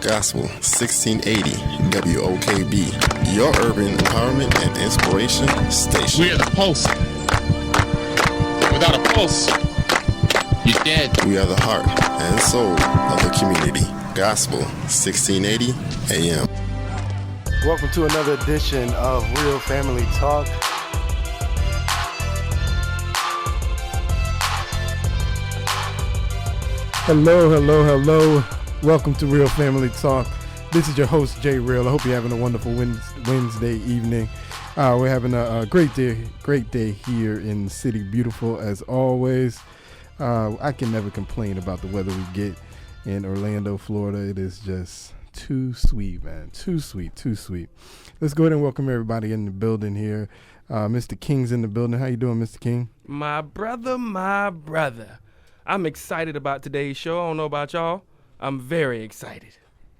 Gospel 1680 WOKB, your urban empowerment and inspiration station. We are the pulse. Without a pulse, you're dead. We are the heart and soul of the community. Gospel 1680 AM. Welcome to another edition of Real Family Talk. Hello. Welcome to Real Family Talk. This is your host, Jay Real. I hope you're having a wonderful Wednesday evening. We're having a great day here in the city. Beautiful as always. I can never complain about the weather we get in Orlando, Florida. It is just too sweet, man. Too sweet. Let's go ahead and welcome everybody in the building here. Mr. King's in the building. How you doing, Mr. King? My brother. I'm excited about today's show. I don't know about y'all. I'm very excited.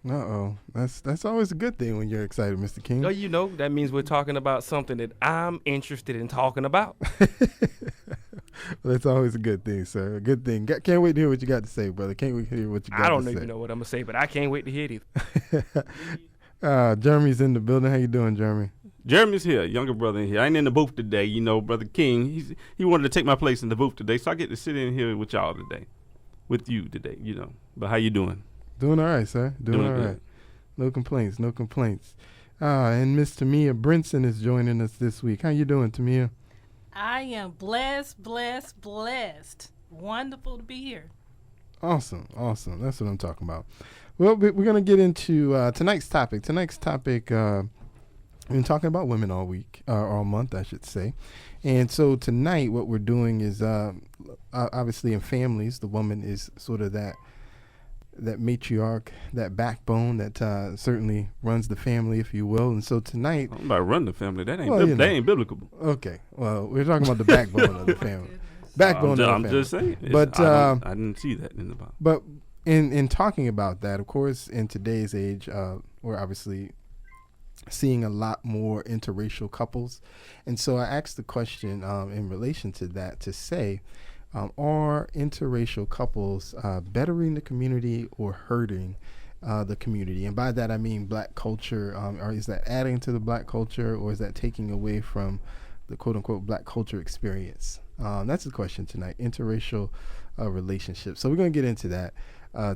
Uh-oh. That's always a good thing when you're excited, Mr. King. Oh, you know, that means we're talking about something that I'm interested in talking about. Well, that's always a good thing, sir. A good thing. Can't wait to hear what you got to say, brother. Can't wait to hear what you got to say. I don't even know what I'm going to say, but I can't wait to hear it. Jeremy's in the building. How you doing, Jeremy? Jeremy's here, younger brother in here. I ain't in the booth today, you know, Brother King. He wanted to take my place in the booth today, so I get to sit in here with y'all today, with you today, you know. But how you doing? Doing all right, sir. Doing all right. No complaints. And Miss Tamia Brinson is joining us this week. How you doing, Tamia? I am blessed. Wonderful to be here. Awesome. That's what I'm talking about. Well, we're going to get into tonight's topic. We've been talking about women all week, all month, I should say. And so tonight what we're doing is, obviously in families, the woman is sort of that matriarch, that backbone that certainly runs the family, if you will. And so tonight... I'm about to run the family. That ain't biblical. Okay. Well, we're talking about the backbone of the family. I'm just saying. But I didn't see that in the Bible. But in talking about that, of course, in today's age, we're obviously seeing a lot more interracial couples. And so I asked the question in relation to that to say, are interracial couples bettering the community or hurting the community? And by that I mean black culture. Or is that adding to the black culture, or is that taking away from the quote-unquote black culture experience? That's the question tonight, interracial relationships. So we're going to get into that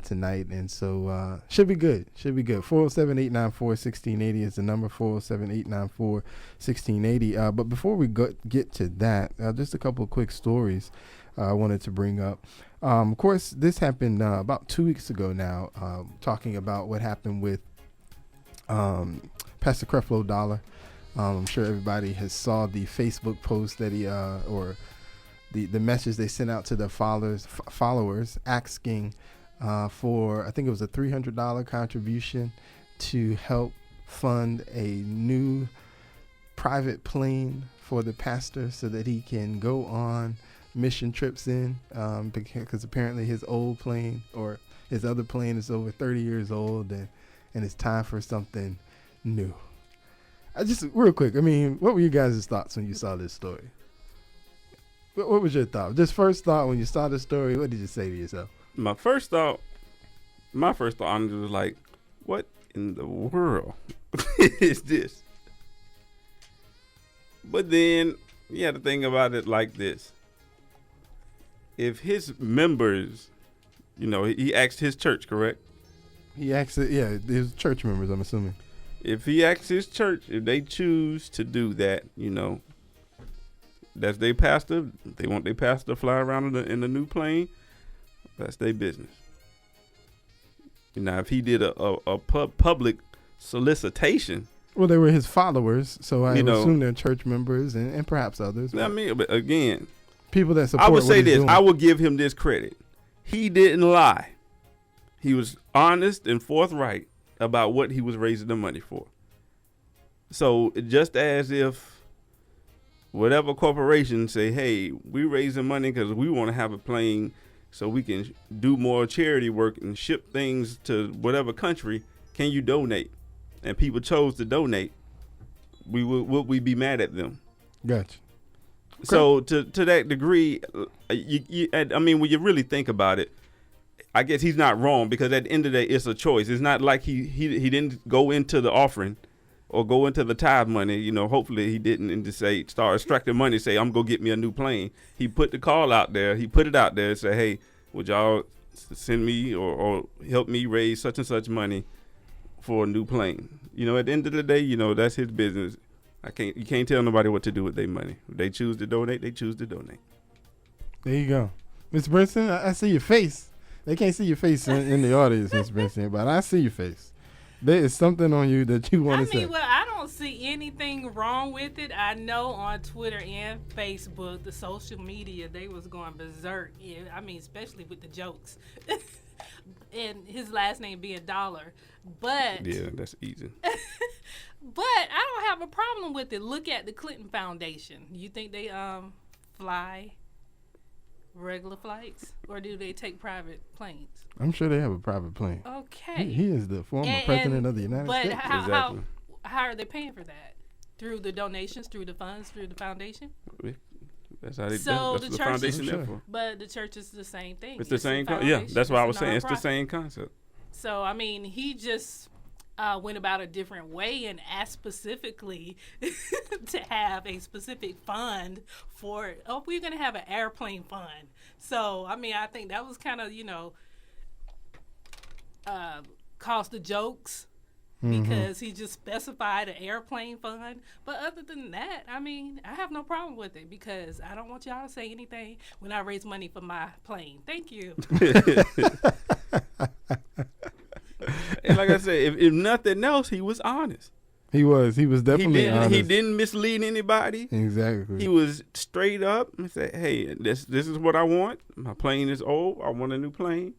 tonight, and so should be good. 407-894-1680 is the number, 407-894-1680. But before we get to that, just a couple of quick stories I wanted to bring up. Of course, this happened about 2 weeks ago now, talking about what happened with Pastor Creflo Dollar. I'm sure everybody has saw the Facebook post that he or the message they sent out to their followers asking for, I think it was a $300 contribution to help fund a new private plane for the pastor so that he can go on mission trips because apparently his old plane or his other plane is over 30 years old and it's time for something new. Real quick, I mean, what were you guys' thoughts when you saw this story? What was your thought? Just first thought when you saw the story, what did you say to yourself? My first thought, I was like, what in the world is this? But then you had to think about it like this. If his members, you know, he asked his church, correct? He asked it, yeah, his church members, I'm assuming. If he asks his church, if they choose to do that, you know, that's their pastor. They want their pastor to fly around in the new plane. That's their business. Now, if he did a public solicitation. Well, they were his followers, so I assume they're church members and perhaps others. I mean, but again, people that support. I would say this. Doing. I will give him this credit. He didn't lie. He was honest and forthright about what he was raising the money for. So just as if whatever corporation say, hey, we raising money because we want to have a plane so we can do more charity work and ship things to whatever country, can you donate? And people chose to donate. Would we be mad at them? Gotcha. So to that degree, I mean, when you really think about it, I guess he's not wrong, because at the end of the day, it's a choice. It's not like he didn't go into the offering or go into the tithe money. You know, hopefully he didn't and just start extracting money, say, I'm going to get me a new plane. He put the call out there. He put it out there and said, hey, would y'all send me or help me raise such and such money for a new plane? You know, at the end of the day, you know, that's his business. You can't tell nobody what to do with their money. If they choose to donate, they choose to donate. There you go. Ms. Brinson, I see your face. They can't see your face in the audience, Ms. Brinson, but I see your face. There is something on you that you want to say. Well, I don't see anything wrong with it. I know on Twitter and Facebook, the social media, they was going berserk. Yeah, I mean, especially with the jokes. And his last name being Dollar. But yeah, that's easy. But I don't have a problem with it. Look at the Clinton Foundation. You think they fly regular flights, or do they take private planes? I'm sure they have a private plane. Okay. He is the former president of the United States. But Exactly. how are they paying for that? Through the donations, through the funds, through the foundation? That's how they So do. That's the the church foundation is- there for. But the church is the same thing. It's the same. a Yeah, foundation. that's what I was It's a saying. It's the nonprofit. same concept. So, I mean, he just went about a different way and asked specifically to have a specific fund for, we're going to have an airplane fund. So, I mean, I think that was kind of, caused the jokes because he just specified an airplane fund. But other than that, I mean, I have no problem with it because I don't want y'all to say anything when I raise money for my plane. Thank you. And like I said, if nothing else, he was honest. He was definitely honest. He didn't mislead anybody. Exactly. He was straight up and said, hey, this is what I want. My plane is old. I want a new plane.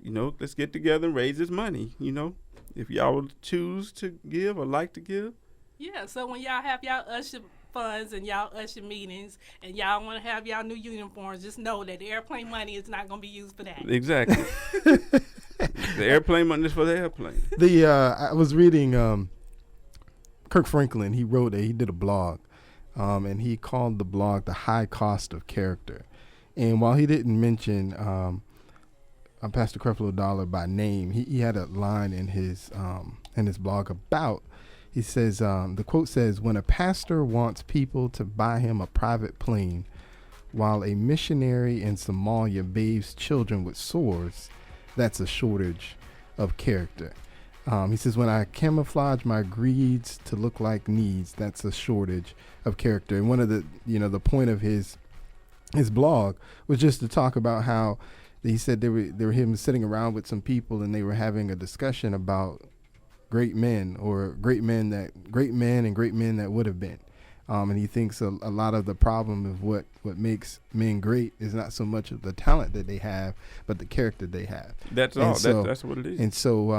You know, let's get together and raise this money. You know, if y'all would choose to give or like to give. Yeah, so when y'all have y'all usher funds and y'all usher meetings and y'all want to have y'all new uniforms, just know that the airplane money is not going to be used for that. Exactly. The airplane money is for the airplane. I was reading Kirk Franklin. He did a blog, and he called the blog "The High Cost of Character." And while he didn't mention Pastor Creflo Dollar by name, he had a line in his blog about. He says the quote says, "When a pastor wants people to buy him a private plane, while a missionary in Somalia bathes children with swords, that's a shortage of character." He says, "When I camouflage my greeds to look like needs, that's a shortage of character." And one of the point of his blog was just to talk about how he said they were him sitting around with some people and they were having a discussion about great men and great men that would have been. And he thinks a lot of the problem of what makes men great is not so much of the talent that they have, but the character they have. That's all. That's what it is. And so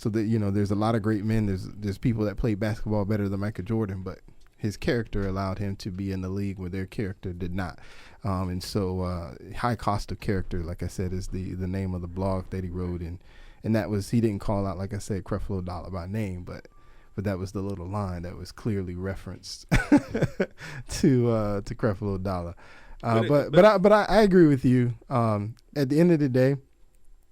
that there's a lot of great men. There's people that play basketball better than Michael Jordan, but his character allowed him to be in the league where their character did not. And so High Cost of Character, like I said, is the name of the blog that he wrote, and that was, he didn't call out, like I said, Creflo Dollar by name, but that was the little line that was clearly referenced to Creflo Dollar. But I agree with you. At the end of the day,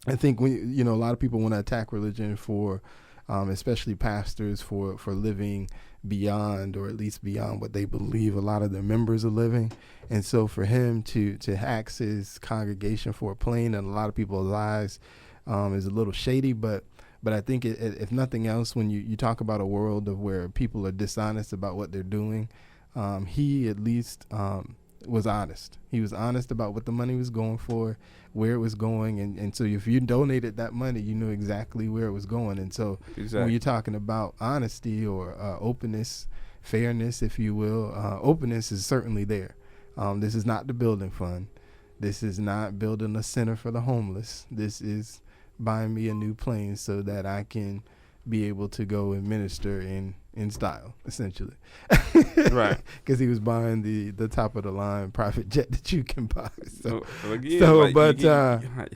I think when a lot of people want to attack religion for, especially pastors, for living beyond, or at least beyond what they believe a lot of their members are living. And so for him to ask his congregation for a plane in a lot of people's eyes is a little shady, but I think if nothing else, when you talk about a world of where people are dishonest about what they're doing, he at least was honest. He was honest about what the money was going for, where it was going, and so if you donated that money, you knew exactly where it was going. And so when you're talking about honesty or openness, fairness, if you will, openness is certainly there. This is not the building fund. This is not building a center for the homeless. This is buying me a new plane so that I can be able to go and minister in style, essentially. Right. Because he was buying the top of the line private jet that you can buy.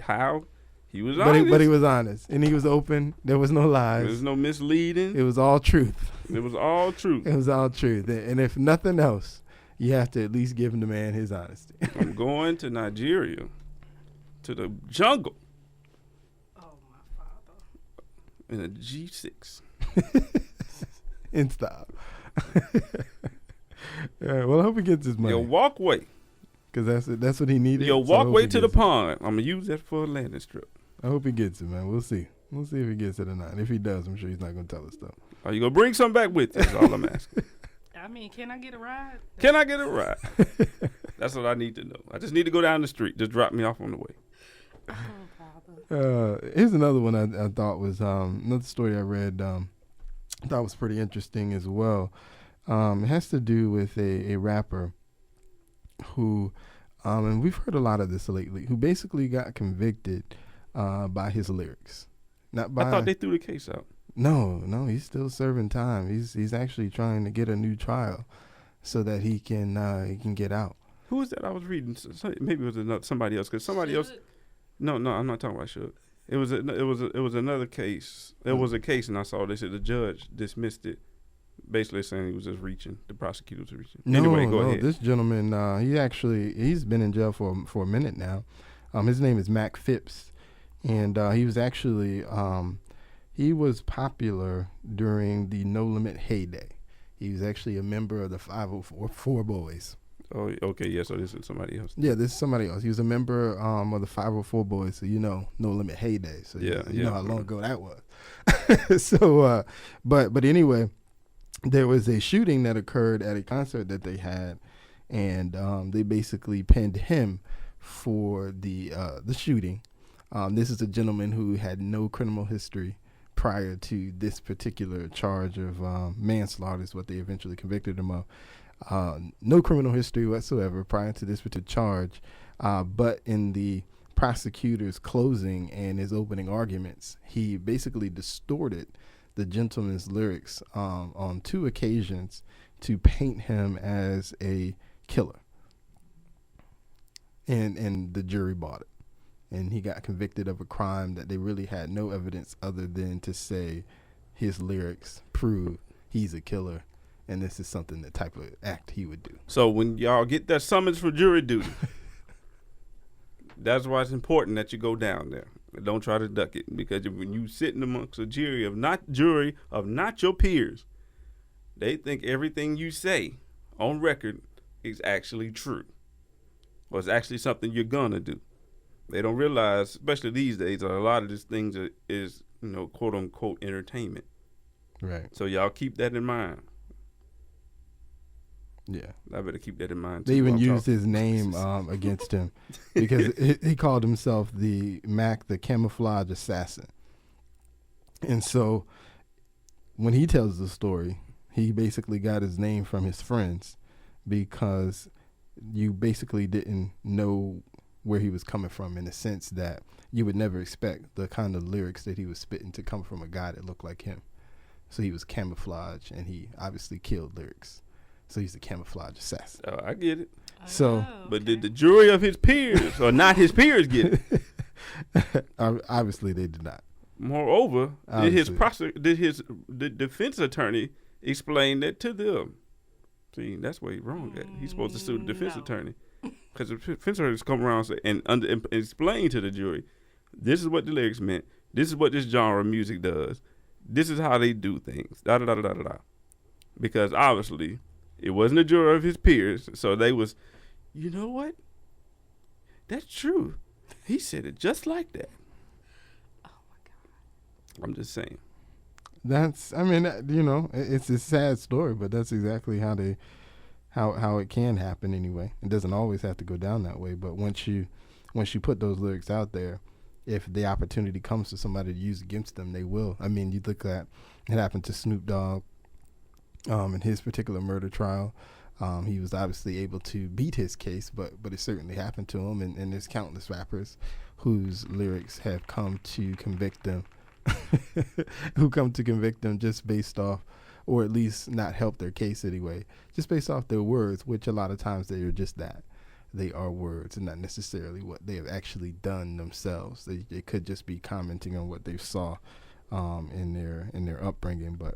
How he was honest. But he was honest and he was open. There was no lies. There was no misleading. It was all truth. It was all truth. It was all truth. And if nothing else, you have to at least give the man his honesty. I'm going to Nigeria, to the jungle, in a G6. In style. Yeah, well, I hope he gets his money. Your walkway. Because that's what he needed. Your so I hope walkway he to the gets it. pond. I'm going to use that for a landing strip. I hope he gets it, man. We'll see. We'll see if he gets it or not. If he does, I'm sure he's not going to tell us, though. Are you going to bring some back with you? That's all I'm asking. I mean, can I get a ride? Can I get a ride? That's what I need to know. I just need to go down the street. Just drop me off on the way. Oh, Papa. Here's another one I thought was another story I read. I thought was pretty interesting as well. It has to do with a rapper who, and we've heard a lot of this lately, who basically got convicted by his lyrics. Not by. I thought they threw the case out. No, he's still serving time. He's actually trying to get a new trial so that he can get out. Who was that I was reading? Maybe it was somebody else. Because somebody else. No, I'm not talking about Suge. It was another case. There was a case, and I saw they said the judge dismissed it, basically saying he was just reaching. The prosecutor was reaching. Anyway, go ahead. This gentleman, he's been in jail for a minute now. His name is Mac Phipps, and he was actually he was popular during the No Limit heyday. He was actually a member of the 504 Boys. Oh, okay, yeah. So this is somebody else. Yeah, this is somebody else. He was a member of the 504 Boys, so you know No Limit heyday. So you know how long ago that was. So, but anyway, there was a shooting that occurred at a concert that they had, and they basically pinned him for the shooting. This is a gentleman who had no criminal history prior to this particular charge of manslaughter, is what they eventually convicted him of. No criminal history whatsoever prior to this particular charge, but in the prosecutor's closing and his opening arguments, he basically distorted the gentleman's lyrics on 2 occasions to paint him as a killer. And the jury bought it. And he got convicted of a crime that they really had no evidence other than to say his lyrics prove he's a killer. And this is something, the type of act he would do. So when y'all get that summons for jury duty, that's why it's important that you go down there. Don't try to duck it, because when you sitting amongst a jury of not your peers, they think everything you say on record is actually true, or it's actually something you're gonna do. They don't realize, especially these days, that a lot of these things is quote unquote entertainment. Right. So y'all keep that in mind. Yeah, I better keep that in mind too. they even used his name against him because he called himself the Mac, the camouflage assassin. And so when he tells the story, he basically got his name from his friends because you basically didn't know where he was coming from, in the sense that you would never expect the kind of lyrics that he was spitting to come from a guy that looked like him. So he was camouflage, and he obviously killed lyrics. So he's the camouflage assassin. Oh, I get it. So, but did the jury of his peers or not his peers get it? Obviously, they did not. Moreover, Obviously. the defense attorney explain that to them? See, that's where he's wrong at. He's supposed to sue the defense attorney, because the defense attorneys come around and explain to the jury, this is what the lyrics meant. This is what this genre of music does. This is how they do things. Da da da da da da. Because obviously, it wasn't a juror of his peers, so they was, you know what? That's true. He said it just like that. Oh my God. I'm just saying. It's a sad story, but that's exactly how it can happen anyway. It doesn't always have to go down that way, but once you put those lyrics out there, if the opportunity comes to somebody to use against them, they will. I mean, you look at it happened to Snoop Dogg. In his particular murder trial, he was obviously able to beat his case, but it certainly happened to him, and there's countless rappers whose lyrics have come to convict them, just based off, or at least not help their case anyway, just based off their words, which a lot of times they are just that. They are words and not necessarily what they have actually done themselves. They could just be commenting on what they saw in their upbringing, but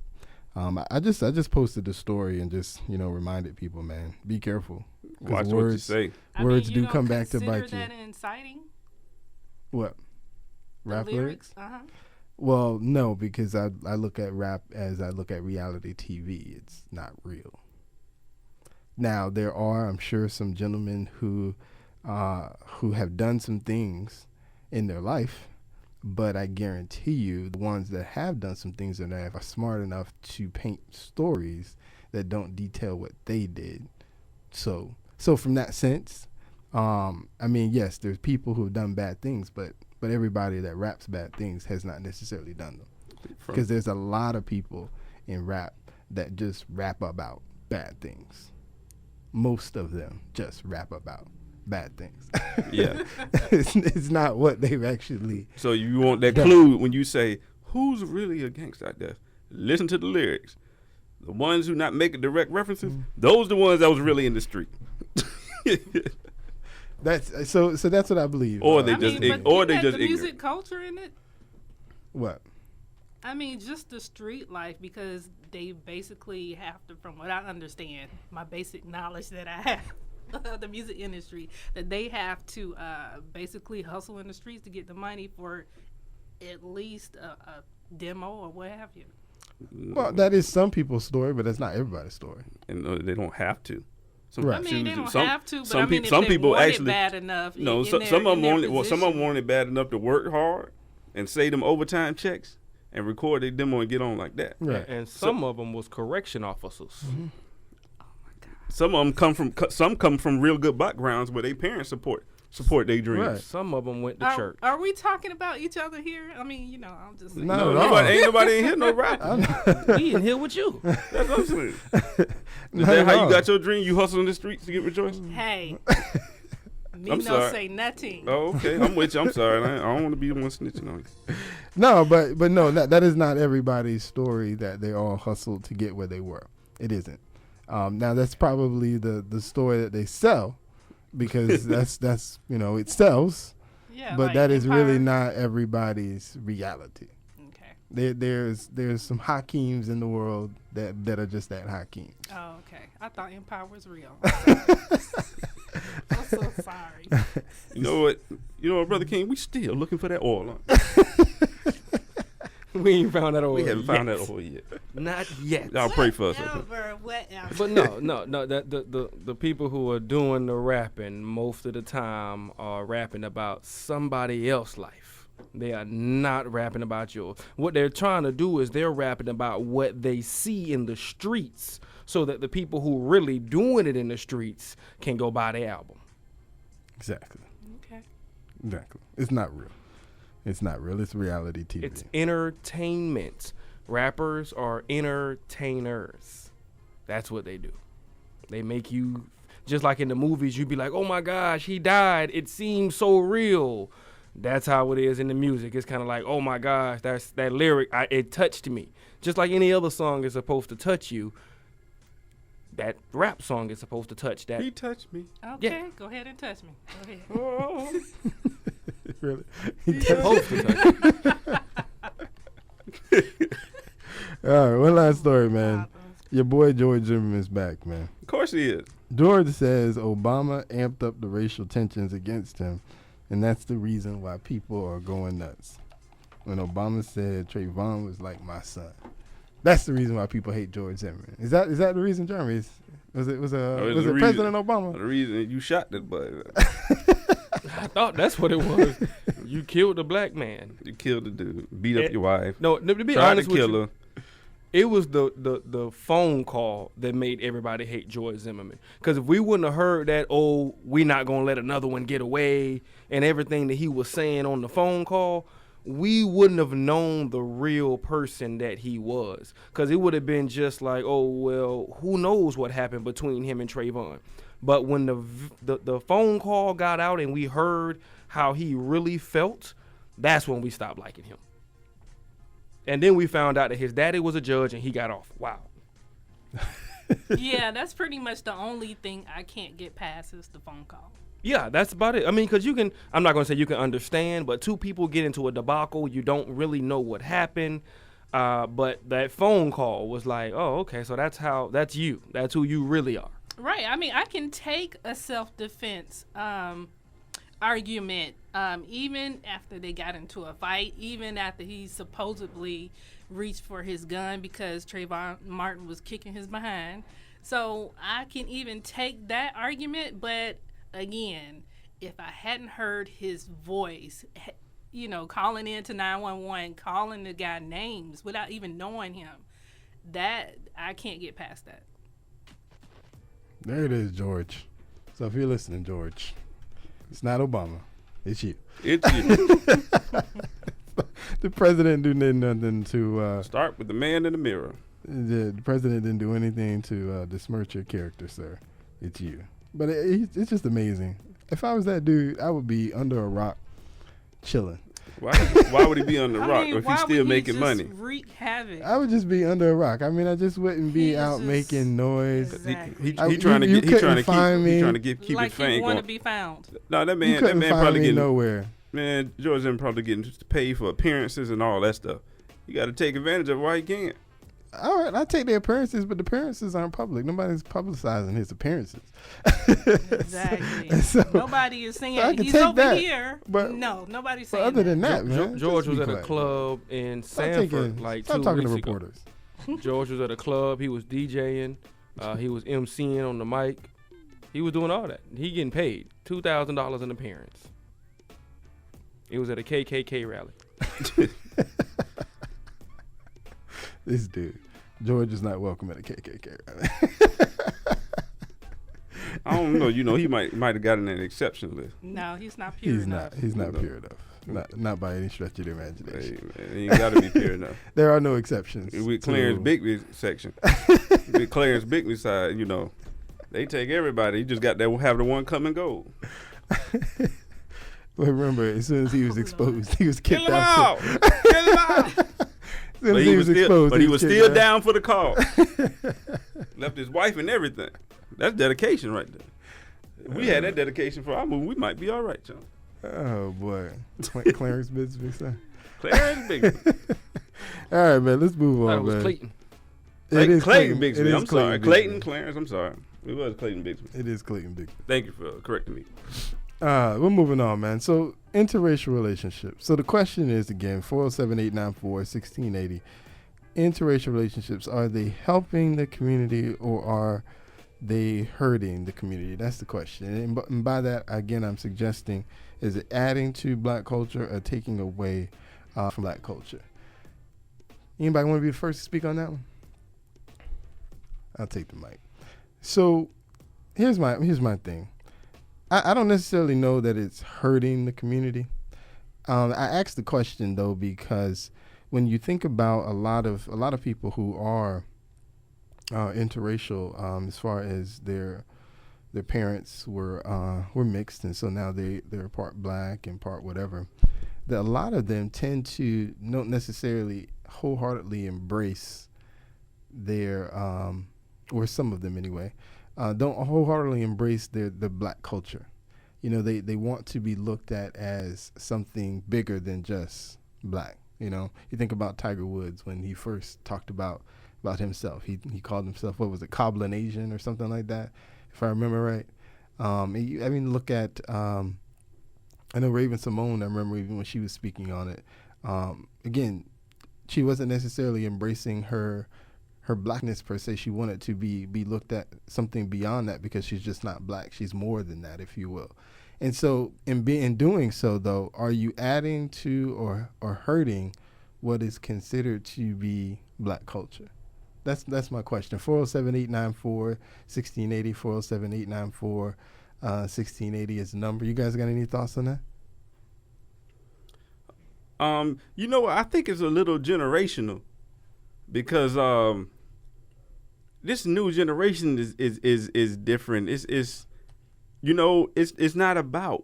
I just posted the story and just reminded people, man, be careful. Watch what you say. Words do come back to bite you. That inciting? What? Rap lyrics? Uh-huh. Well, no, because I look at rap as I look at reality TV. It's not real. Now there are, I'm sure, some gentlemen who have done some things in their life, but I guarantee you, the ones that have done some things in their life are smart enough to paint stories that don't detail what they did. So from that sense, I mean, yes, there's people who have done bad things, but everybody that raps bad things has not necessarily done them. Because there's a lot of people in rap that just rap about bad things. Most of them just rap about bad things. Yeah. It's not what they've actually. So you want that clue when you say, who's really a gangster out there? Listen to the lyrics. The ones who not making direct references, those the ones that was really in the street. That's so that's what I believe. Or they I just mean, ig- but or you they got just the music ignorant. culture in it. What? I mean, just the street life, because they basically have to, from what I understand, my basic knowledge that I have of the music industry, that they have to basically hustle in the streets to get the money for at least a demo or what have you. Well, that is some people's story, but that's not everybody's story. And they don't have to. Some Right. I people mean, they choose don't to. have to, but some I mean, some if they people want actually it bad enough, No, in some their, of them in their want it. Well, some of them position. want it bad enough to work hard and save them overtime checks and record their demo and get on like that. Right. And some of them was correction officers. Some of them come from real good backgrounds where their parents support their dreams. Right. Some of them went to church. Are we talking about each other here? I mean, I'm just saying. No. No, Not at all. ain't nobody in here no rapper. We in here with you. That's what I'm saying. Is Not that at how all. you got your dream? You hustle in the streets to get rejoicing? Hey, me I'm no sorry. say nothing. Oh, okay. I'm with you. I'm sorry. I don't want to be the one snitching on you. No, but no, that is not everybody's story that they all hustled to get where they were. It isn't. Now that's probably the story that they sell, because that's it sells, Yeah, but like that is Empire. really not everybody's reality. Okay. There's some Hakeems in the world that are just that Hakeem. Oh, okay. I thought Empire was real. I'm so sorry. You know what, Brother King? We still looking for that oil. Huh? We ain't found that oil. We haven't found yet. that oil yet. Not yet. Y'all pray for us. Okay? Whatever. But no. That the people who are doing the rapping most of the time are rapping about somebody else's life. They are not rapping about yours. What they're trying to do is they're rapping about what they see in the streets, so that the people who really doing it in the streets can go buy the album. Exactly. Okay. Exactly. It's not real. It's not real. It's reality TV. It's entertainment. Rappers are entertainers. That's what they do. They make you, just like in the movies, you'd be like, oh my gosh, he died. It seems so real. That's how it is in the music. It's kind of like, oh my gosh, that lyric, it touched me. Just like any other song is supposed to touch you, that rap song is supposed to touch that. He touched me. Okay. Yeah. Go ahead and touch me. Go ahead. Oh. really. Supposed to touch you. All right, one last story, man. Your boy George Zimmerman's back, man. Of course he is. George says Obama amped up the racial tensions against him, and that's the reason why people are going nuts. When Obama said Trayvon was like my son, that's the reason why people hate George Zimmerman. Is that the reason, Jeremy? Was it President Obama? The reason you shot that boy. I thought that's what it was. You killed a black man. You killed the dude. Beat up your wife. No, to be Tried honest to with kill you, her. it was the phone call that made everybody hate George Zimmerman. Because if we wouldn't have heard that, oh, we not going to let another one get away, and everything that he was saying on the phone call, we wouldn't have known the real person that he was. Because it would have been just like, oh, well, who knows what happened between him and Trayvon. But when the phone call got out and we heard how he really felt, that's when we stopped liking him. And then we found out that his daddy was a judge and he got off. Wow. Yeah, that's pretty much the only thing I can't get past is the phone call. Yeah, that's about it. I mean, because I'm not going to say you can understand, but two people get into a debacle. You don't really know what happened. But that phone call was like, oh, okay, so that's you. That's who you really are. Right. I mean, I can take a self-defense argument, even after they got into a fight, even after he supposedly reached for his gun because Trayvon Martin was kicking his behind. So I can even take that argument, but again, if I hadn't heard his voice, calling into 911, calling the guy names without even knowing him, that I can't get past that. There it is, George. So if you're listening, George, it's not Obama. It's you. It's you. The president didn't do nothing to... Start with the man in the mirror. The president didn't do anything to besmirch your character, sir. It's you. But it's just amazing. If I was that dude, I would be under a rock chilling. Why would he be on the rock if why he's still would he making just money? Wreak havoc. I would just be under a rock. I mean, I just wouldn't be He is out just- making noise. Exactly. He trying to you get. He trying couldn't to find me. keep. He trying to keep Like his you fame want to going. be found. No, that You man. That couldn't man find probably me getting. nowhere. Man, George M probably getting paid for appearances and all that stuff. You got to take advantage of it while you can. All right, I take the appearances, but the appearances aren't public. Nobody's publicizing his appearances. Exactly. So- Nobody is saying so I can he's take over that, here. but- No, nobody's But saying other that. than that, man, George just was be at a quiet. club in Stop Sanford like stop 2 talking weeks to ago. reporters. George was at a club. He was DJing. He was MCing on the mic. He was doing all that. He getting paid $2,000 an appearance. It was at a KKK rally. This dude, George is not welcome at a KKK rally. I don't know. He might have gotten an exception list. No, he's not pure He's enough. not. He's not pure enough. Not by any stretch of the imagination. Hey, man, you got to be pure enough. There are no exceptions. With Clarence to- Bigby's section, with Clarence Bigby's side, they take everybody. You just got to have the one come and go. But remember, as soon as he was exposed, he was Kill kicked him out. out! Kill him out! As soon as he was exposed, But he was kicked still out. down for the call. Left his wife and everything. That's dedication right there. If we had that dedication for our movie, we might be all right, John. Oh boy, Clarence Bigby, son. Clarence Bigby. All right, man. Let's move Thought on, it was man. Clayton. It is Clayton It Bixby. is I'm sorry. Bixby. Clayton Clarence. I'm sorry. It was Clayton Bixby. It is Clayton Bixby. Thank you for correcting me. We're moving on, man. So, interracial relationships. So, the question is again 407-894-1680. Interracial relationships, are they helping the community or are they hurting the community? That's the question. And by that, again, I'm suggesting, is it adding to black culture or taking away from black culture? Anybody want to be the first to speak on that one? I'll take the mic. So, here's my thing. I don't necessarily know that it's hurting the community. I asked the question though because when you think about a lot of people who are interracial, as far as their parents were mixed, and so now they're part black and part whatever, that a lot of them tend to not necessarily wholeheartedly embrace their or some of them anyway. Don't wholeheartedly embrace the black culture. They want to be looked at as something bigger than just black. You think about Tiger Woods when he first talked about himself. He called himself, what was it, Cobbling Asian or something like that, if I remember right. Look at, I know Raven Simone, I remember even when she was speaking on it. Again, she wasn't necessarily embracing her blackness per se. She wanted to be looked at something beyond that because she's just not black. She's more than that, if you will. And so in doing so, though, are you adding to or hurting what is considered to be black culture? That's my question. 407-894-1680, 407-894-1680 is the number. You guys got any thoughts on that? I think it's a little generational because this new generation is different. It's not about.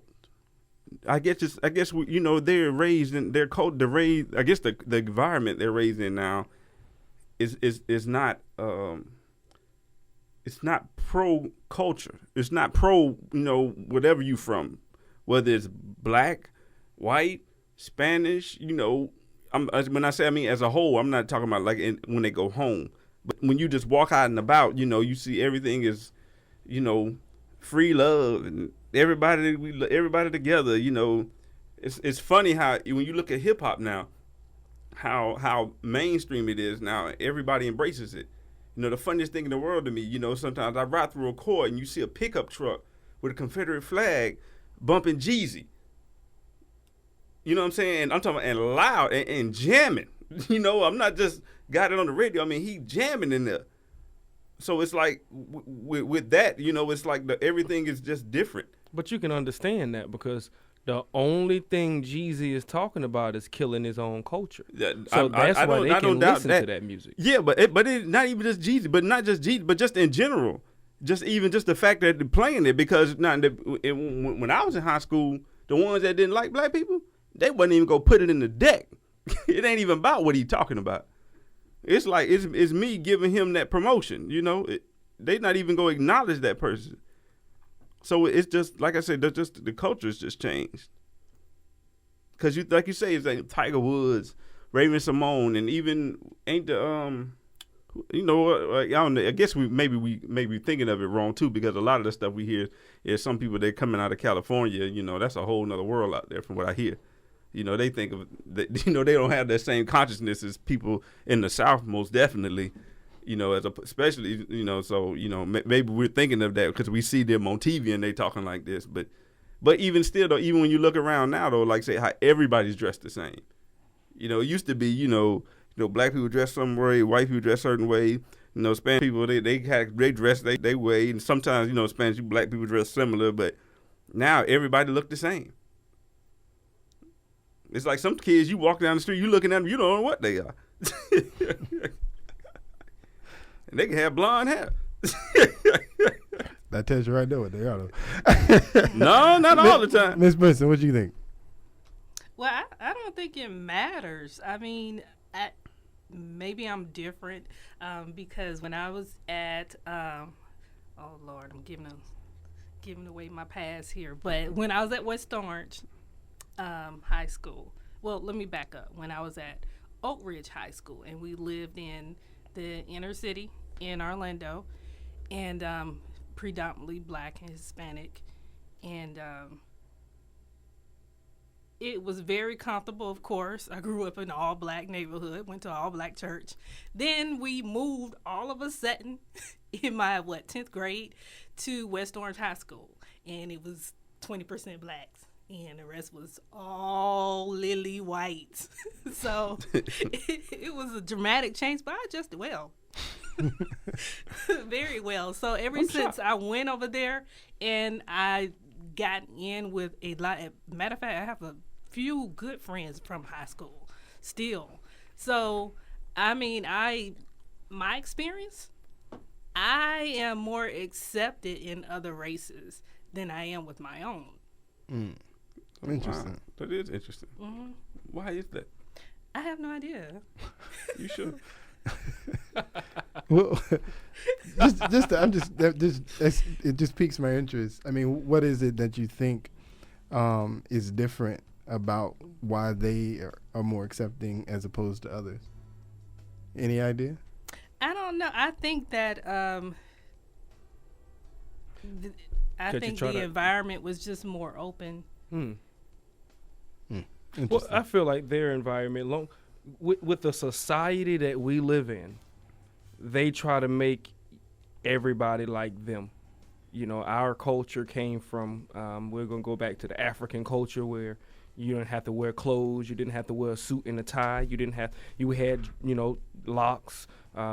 I guess they're raised in their code. They're raised. I guess the environment they're raised in now is not. It's not pro culture. It's not pro whatever you from, whether it's black, white, Spanish. When I say as a whole, I'm not talking about when they go home. But when you just walk out and about, you see everything is, free love and everybody together. You know, it's funny how when you look at hip hop now, how mainstream it is now. Everybody embraces it. You know, the funniest thing in the world to me, you know, sometimes I ride through a court and you see a pickup truck with a Confederate flag bumping Jeezy. You know what I'm saying? I'm talking about, and loud and jamming. You know, I'm not just got it on the radio. I mean, he jamming in there. So it's like with that, you know, it's like everything is just different. But you can understand that because the only thing Jeezy is talking about is killing his own culture. So that's why they can listen to that music. Yeah, but it not even just Jeezy, but not just Jeezy, but just in general. Just the fact that they're playing it, because when I was in high school, the ones that didn't like black people, they wouldn't even go put it in the deck. It ain't even about what he talking about. It's like it's me giving him that promotion. You know, they not even go acknowledge that person. So it's just like I said, the culture's just changed. Cause like you say, it's like Tiger Woods, Raven Simone, and even ain't the you know, I don't know. I guess we may be thinking of it wrong too, because a lot of the stuff we hear is some people that coming out of California. You know, that's a whole nother world out there from what I hear. You know, they think of that. You know, they don't have that same consciousness as people in the South, most definitely. You know, especially, you know, so, you know, maybe we're thinking of that because we see them on TV and they talking like this. But even still, though, even when you look around now, though, like say how everybody's dressed the same. You know, it used to be, you know, black people dress some way, white people dress a certain way. You know, Spanish people they dress they way, and sometimes, you know, Spanish black people dress similar, but now everybody look the same. It's like some kids, you walk down the street, you looking at them, you don't know what they are. And they can have blonde hair. That tells you right there what they are. No, not all the time. Miss Benson, what do you think? Well, I don't think it matters. I mean, maybe I'm different because when I was at, oh Lord, I'm giving away my past here. But when I was at West Orange High School, well, let me back up. When I was at Oak Ridge High School, and we lived in the inner city in Orlando, and predominantly black and Hispanic, and it was very comfortable, of course. I grew up in an all-black neighborhood, went to an all-black church. Then we moved all of a sudden in my, 10th grade to West Orange High School, and it was 20% blacks, and the rest was all lily white. So it was a dramatic change, but I adjusted well. Very well. So since I went over there and I got in with a lot, matter of fact, I have a few good friends from high school still. So, I mean, my experience, I am more accepted in other races than I am with my own. Interesting. Wow. That is interesting. Mm-hmm. Why is that? I have no idea. You should. Well, it just piques my interest. I mean, what is it that you think is different about why they are more accepting as opposed to others? Any idea? I don't know. I think that the environment was just more open. Well, I feel like their environment, with the society that we live in, they try to make everybody like them. You know, our culture came from, we're going to go back to the African culture where you didn't have to wear clothes. You didn't have to wear a suit and a tie. You had, you know, locks.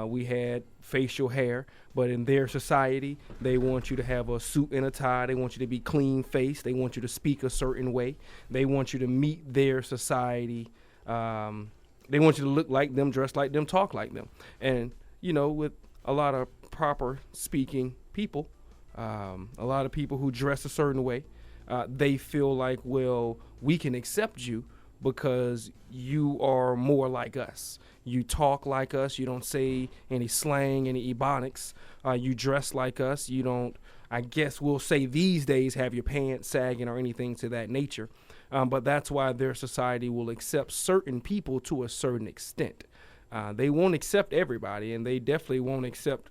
We had facial hair. But in their society, they want you to have a suit and a tie. They want you to be clean-faced. They want you to speak a certain way. They want you to meet their society. They want you to look like them, dress like them, talk like them. And, you know, with a lot of proper speaking people, a lot of people who dress a certain way, they feel like, well, we can accept you because you are more like us. You talk like us. You don't say any slang, any ebonics. You dress like us. You don't, I guess we'll say these days, have your pants sagging or anything to that nature. But that's why their society will accept certain people to a certain extent. They won't accept everybody, and they definitely won't accept.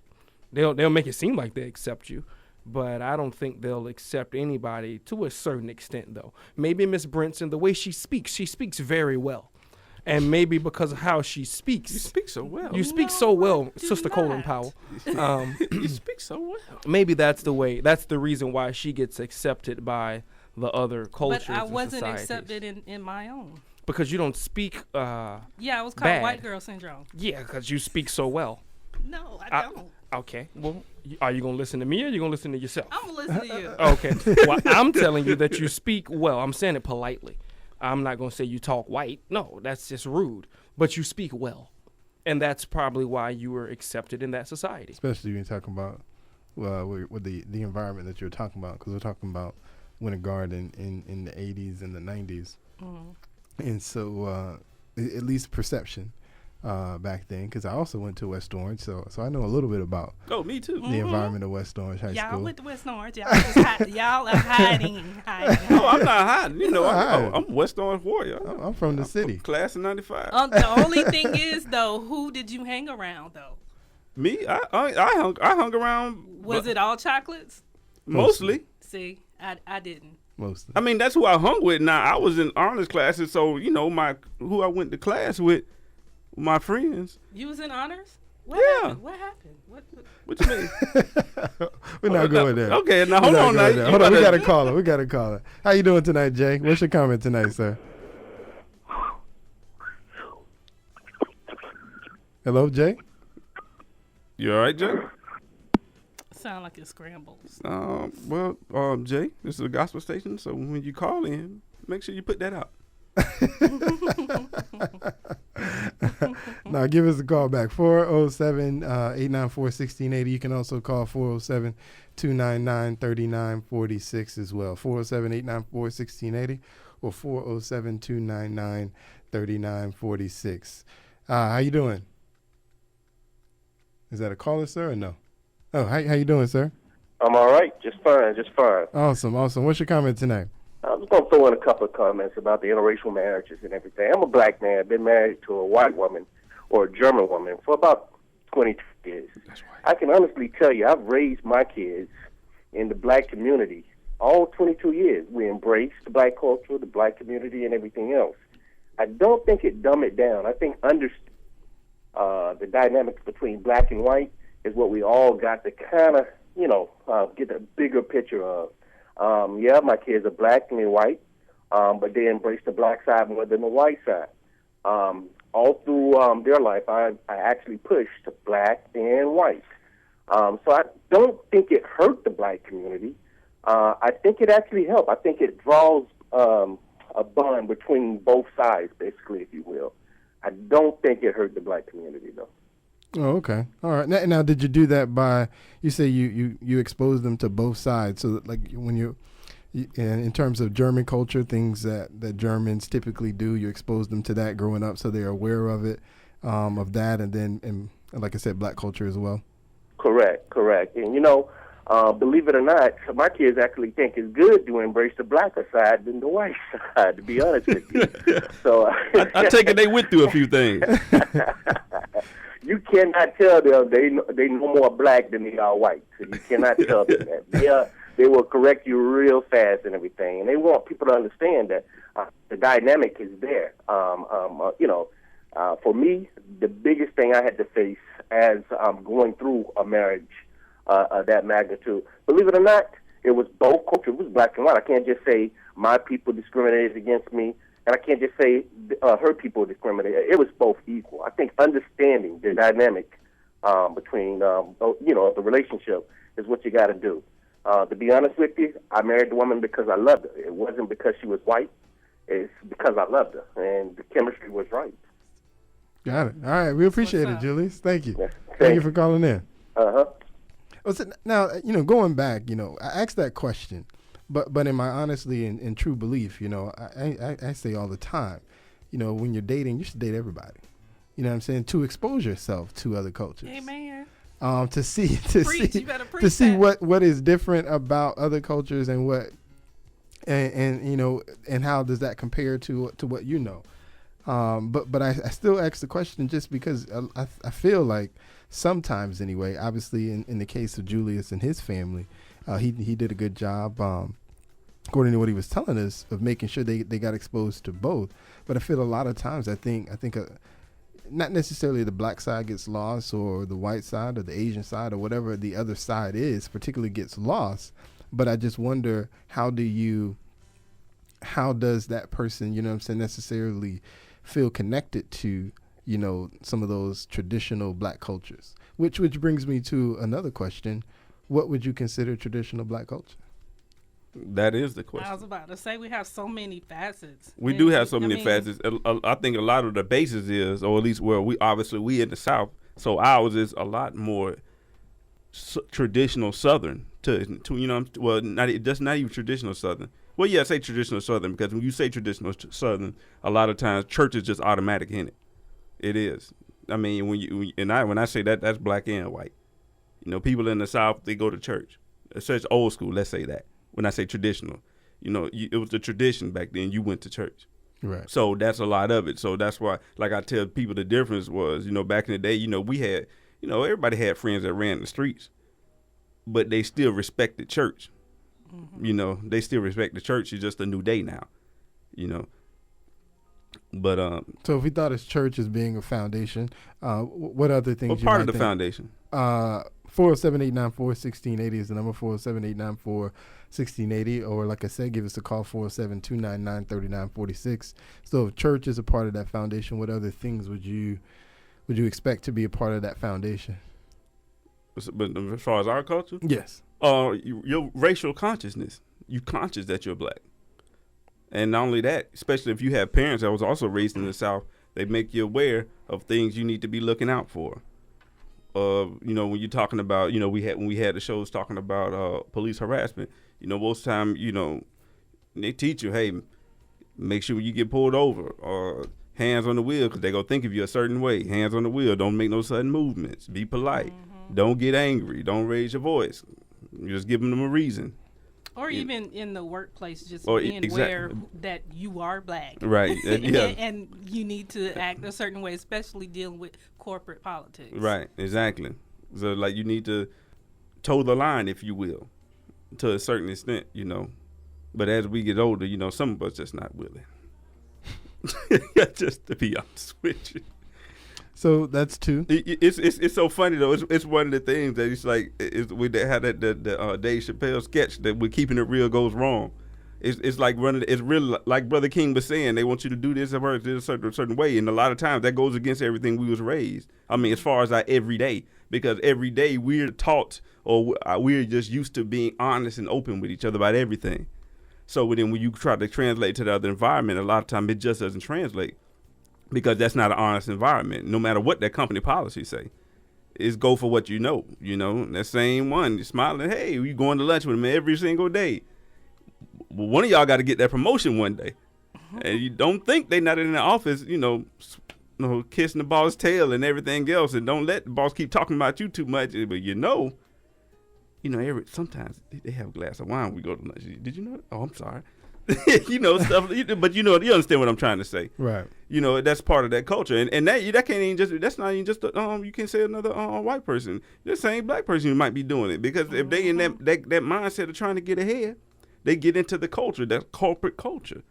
They'll make it seem like they accept you, but I don't think they'll accept anybody to a certain extent, though. Maybe Miss Brinson, the way she speaks very well. And maybe because of how she speaks. You speak so well. You speak so well, Sister Colin Powell. You speak so well. Maybe that's the reason why she gets accepted by the other cultures But I and wasn't societies. accepted in my own. Because you don't speak Yeah, I was called bad. white girl syndrome. Yeah, because you speak so well. No, I don't. Okay, well, are you going to listen to me or are you going to listen to yourself? I'm going to listen to you. Okay, well, I'm telling you that you speak well. I'm saying it politely. I'm not going to say you talk white. No, that's just rude. But you speak well. And that's probably why you were accepted in that society. Especially when you're talking about with the environment that you're talking about, because we're talking about Winter Garden in the 80s and the 90s. And so at least perception back then, because I also went to West Orange, so I know a little bit about Oh, me too. the environment of West Orange High Y'all School. went to West Orange. Y'all are hiding. No, I'm not hiding. You know, Hiding. I'm West Orange warrior. I'm from the I'm city. Class of '95. The only thing is, though, who did you hang around, though? Me, I hung around. Was it all chocolates? Mostly? See, I didn't. Mostly. I mean, that's who I hung with. Now I was in honors classes, so you know who I went to class with, my friends. You was in honors? What Yeah. happened? What happened? What you mean? We're not going there. Okay, now We're hold not on. Now, going there. Hold on, we got a caller. How you doing tonight, Jay? What's your comment tonight, sir? Hello, Jay? You all right, Jay? Sound like it scrambles. Jay, this is a gospel station, so when you call in, make sure you put that out. Now, give us a call back, 407-894-1680. You can also call 407-299-3946 as well, 407-894-1680 or 407-299-3946. How you doing? Is that a caller, sir, or no? Oh, how you doing, sir? I'm all right, just fine. Awesome. What's your comment tonight? I was going to throw in a couple of comments about the interracial marriages and everything. I'm a black man, been married to a white woman or a German woman for about 22 years. That's right. I can honestly tell you, I've raised my kids in the black community all 22 years. We embrace the black culture, the black community, and everything else. I don't think it dumb it down. I think the dynamics between black and white is what we all got to kind of, get a bigger picture of. Yeah, my kids are black and white, but they embrace the black side more than the white side. All through their life, I actually pushed black and white. So I don't think it hurt the black community. I think it actually helped. I think it draws a bond between both sides, basically, if you will. I don't think it hurt the black community, though. Oh, okay. All right. Now, did you do that by, you say you exposed them to both sides? So, that, like, when you in terms of German culture, things that Germans typically do, you expose them to that growing up so they're aware of it, of that, and then, and like I said, black culture as well? Correct. And, believe it or not, my kids actually think it's good to embrace the blacker side than the white side, to be honest with you. So I take it they went through a few things. You cannot tell them they know more black than they are white. So you cannot tell them that. They will correct you real fast and everything. And they want people to understand that the dynamic is there. For me, the biggest thing I had to face as I'm going through a marriage of that magnitude, believe it or not, it was both cultures. It was black and white. I can't just say my people discriminated against me, and I can't just say her people discriminated. It was both equal. I think understanding the dynamic between, the relationship is what you got to do. To be honest with you, I married the woman because I loved her. It wasn't because she was white. It's because I loved her, and the chemistry was right. Got it. All right. We appreciate it, Julius. Thank you. Yeah. Thank you for calling in. Uh-huh. Now, going back, I asked that question, but in my honestly and true belief, I say all the time, when you're dating, you should date everybody. You know what I'm saying? To expose yourself to other cultures. Amen. To see You better preach see that. what is different about other cultures and what and how does that compare to what you know. But I still ask the question just because I feel like sometimes anyway, obviously in the case of Julius and his family, He did a good job, according to what he was telling us, of making sure they got exposed to both. But I feel a lot of times, I think not necessarily the black side gets lost, or the white side, or the Asian side, or whatever the other side is, particularly gets lost. But I just wonder, how does that person, you know what I'm saying, necessarily feel connected to, you know, some of those traditional black cultures? Which brings me to another question. What would you consider traditional black culture? That is the question. I was about to say, we have so many facets. We do have so many facets. I think a lot of the basis is, or at least where we in the South, so ours is a lot more traditional Southern to you know, well, not even traditional Southern. Well, yeah, say traditional Southern, because when you say traditional Southern, a lot of times church is just automatic in it. It is. I mean, when I say that, that's black and white. You know, people in the South, they go to church. It's such old school. Let's say that. When I say traditional, you know, it was the tradition back then. You went to church. Right. So that's a lot of it. So that's why, like I tell people, the difference was, you know, back in the day, you know, we had, you know, everybody had friends that ran the streets, but they still respected church. Mm-hmm. You know, they still respect the church. It's just a new day now, you know. But so if we thought of church as being a foundation, what other things? What part of the foundation? 407-894-1680 is the number. 407-894-1680, or like I said, give us a call, 407-299-3946. So if church is a part of that foundation, what other things would you expect to be a part of that foundation? But as far as our culture, yes, your racial consciousness. You conscious that you're black. And not only that, especially if you have parents that was also raised in the South, they make you aware of things you need to be looking out for. You know, when you're talking about, you know, when we had the shows talking about police harassment, you know, most time, you know, they teach you, hey, make sure when you get pulled over, or hands on the wheel, because they're going to think of you a certain way. Hands on the wheel, don't make no sudden movements. Be polite. Mm-hmm. Don't get angry. Don't raise your voice. You just give them a reason. Or even in the workplace, just being aware that you are black. Right. Yeah. And you need to act a certain way, especially dealing with corporate politics. Right, exactly. So, like, you need to toe the line, if you will, to a certain extent, you know. But as we get older, you know, some of us just not willing. Just to be honest with you. So that's two. It's so funny though. It's one of the things that it's like we had the Dave Chappelle sketch that "We're keeping it real goes wrong." It's like running. It's real, like Brother King was saying. They want you to do this a certain way, and a lot of times that goes against everything we was raised. I mean, as far as our everyday, because every day we're taught, or we're just used to being honest and open with each other about everything. So then when you try to translate to the other environment, a lot of time it just doesn't translate. Because that's not an honest environment, no matter what that company policy say. It's go for what you know. That same one, you're smiling, hey, you going to lunch with them every single day. Well, one of y'all got to get that promotion one day. And you don't think they not in the office, kissing the boss tail and everything else, and don't let the boss keep talking about you too much. But sometimes they have a glass of wine when we go to lunch. Did you know that? Oh, I'm sorry. Stuff, but you understand what I'm trying to say, right? That's part of that culture, and that can't even that's not even just you can't say another white person, the same black person who might be doing it, because if they in that mindset of trying to get ahead, they get into the culture, that corporate culture,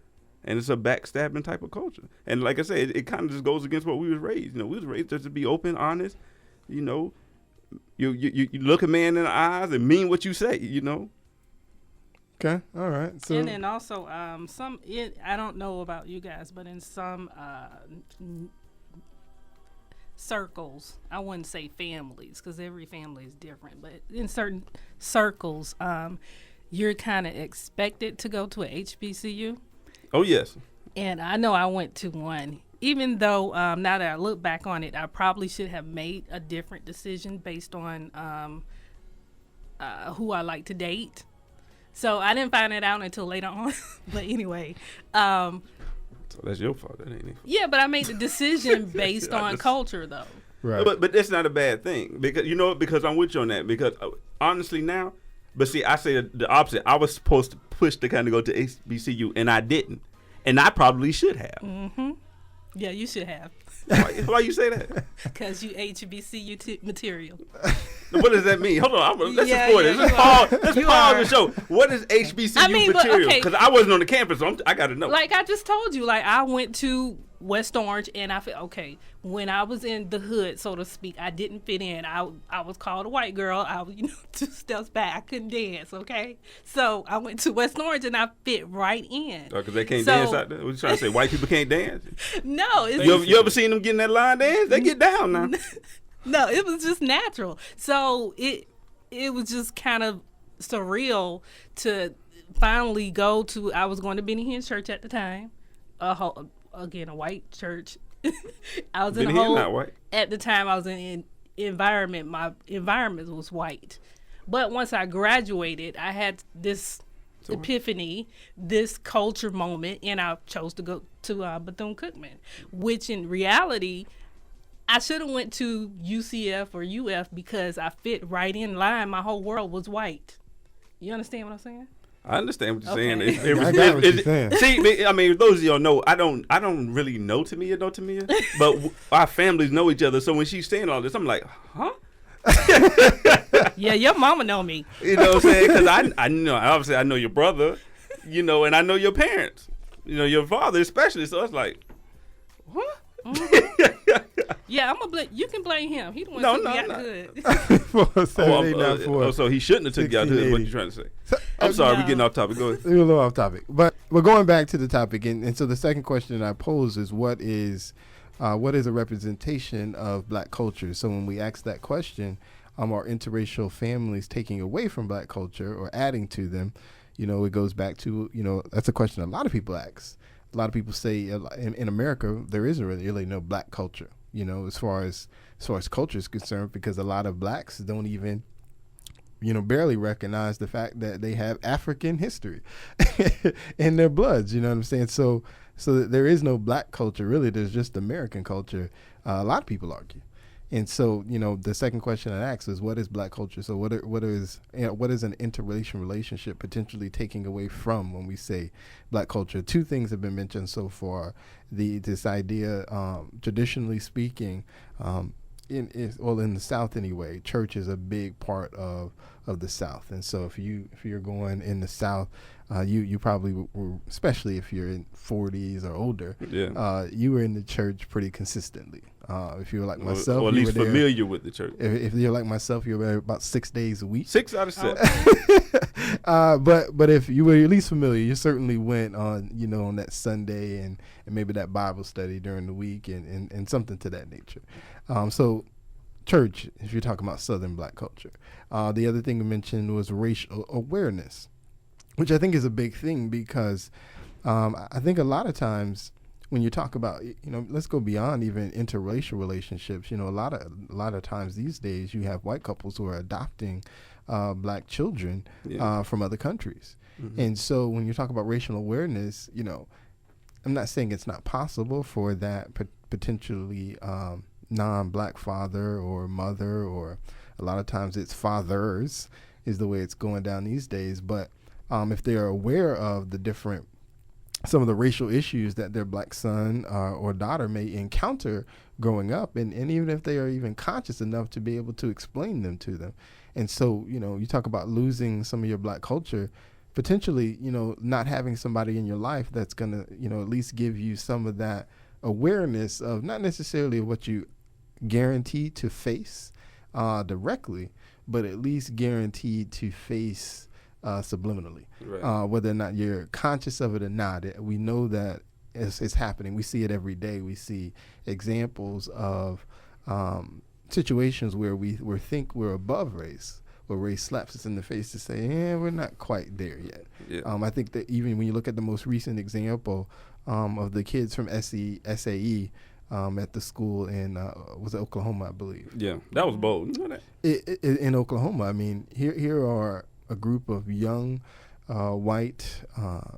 and it's a backstabbing type of culture. And like I said, it kind of just goes against what we was raised. We was raised just to be open, honest. You look a man in the eyes and mean what you say. Okay, all right. So, and then also, I don't know about you guys, but in some circles, I wouldn't say families, because every family is different, but in certain circles, you're kind of expected to go to a HBCU. Oh, yes. And I know I went to one. Even though now that I look back on it, I probably should have made a different decision based on who I like to date. So I didn't find it out until later on. But anyway. So that's your fault, that ain't it? Yeah, but I made the decision based on culture, though. Right. But that's not a bad thing. Because I'm with you on that. Because honestly now, but see, I say the opposite. I was supposed to push to kind of go to HBCU, and I didn't. And I probably should have. Mm-hmm. Yeah, you should have. Why you say that? Because you HBCU material. What does that mean? Hold on, let's Yeah, explore this. yeah, Let's you pause are. the show. What is HBCU I mean, but, material? okay. Because I wasn't on the campus, so I got to know. Like I just told you, like I went to West Orange, and I feel okay. When I was in the hood, so to speak, I didn't fit in. I was called a white girl. I was, 2 steps back. I couldn't dance. Okay, so I went to West Orange, and I fit right in. Because they can't dance out there. What you trying to say? White people can't dance? No, it's You ever seen them getting that line dance? They get down now. no, it was just natural. So it was just kind of surreal to finally go to. I was going to Benny Hinn's church at the time. Again, a white church. I was in a Benny Hinn whole. not white. At the time, I was in environment. My environment was white, but once I graduated, I had this epiphany, this culture moment, and I chose to go to Bethune-Cookman, which in reality, I should have went to UCF or UF because I fit right in line. My whole world was white. You understand what I'm saying? I understand what you're Okay. saying. I got what you're saying. See, I mean, those of y'all know, I don't really know Tamia, but our families know each other. So when she's saying all this, I'm like, huh? Yeah, your mama know me. You know what I'm saying? Because I know, obviously, I know your brother, and I know your parents, your father especially. So it's like, what? Yeah, I'm gonna blame. You can blame him. He the one No, took me no, out no. good. For Saturday Night for so he shouldn't have took you out there. Is what you're trying to say? I'm sorry, we're getting off topic. Go ahead. We're a little off topic, but we're going back to the topic, and so the second question I pose is what is a representation of black culture? So when we ask that question, are interracial families taking away from black culture or adding to them? It goes back to that's a question a lot of people ask. A lot of people say in America there isn't really no black culture. As far as culture is concerned, because a lot of blacks don't even barely recognize the fact that they have African history in their bloods. You know what I'm saying? So there is no black culture really. There's just American culture. A lot of people argue. And so, the second question I ask is, what is black culture? So what is an interracial relationship potentially taking away from when we say black culture? 2 things have been mentioned so far. This idea, traditionally speaking, in the South anyway, church is a big part of the South. And so if you're going in the South, you probably were, especially if you're in 40s or older, you were in the church pretty consistently. If you were like myself, or at least you were familiar with the church. If you're like myself, you were there about 6 days a week. 6 out of 7. But if you were at least familiar, you certainly went on on that Sunday and maybe that Bible study during the week and something to that nature. So church, if you're talking about Southern black culture. The other thing I mentioned was racial awareness, which I think is a big thing because I think a lot of times when you talk about, let's go beyond even interracial relationships. A lot of times these days you have white couples who are adopting black children from other countries. Mm-hmm. And so when you talk about racial awareness, I'm not saying it's not possible for that potentially non-black father or mother, or a lot of times it's fathers is the way it's going down these days. But if they're aware of some of the racial issues that their black son or daughter may encounter growing up, and even if they are even conscious enough to be able to explain them to them. And so, you talk about losing some of your black culture, potentially, not having somebody in your life that's going to, at least give you some of that awareness of not necessarily what you guaranteed to face directly, but at least guaranteed to face subliminally, right. Whether or not you're conscious of it or not. We know that it's happening. We see it every day. We see examples of situations where we think we're above race, where race slaps us in the face to say, we're not quite there yet. Yeah. I think that even when you look at the most recent example of the kids from SAE at the school in was it Oklahoma, I believe. Yeah, that was bold. You know that? In Oklahoma, I mean, here are a group of young white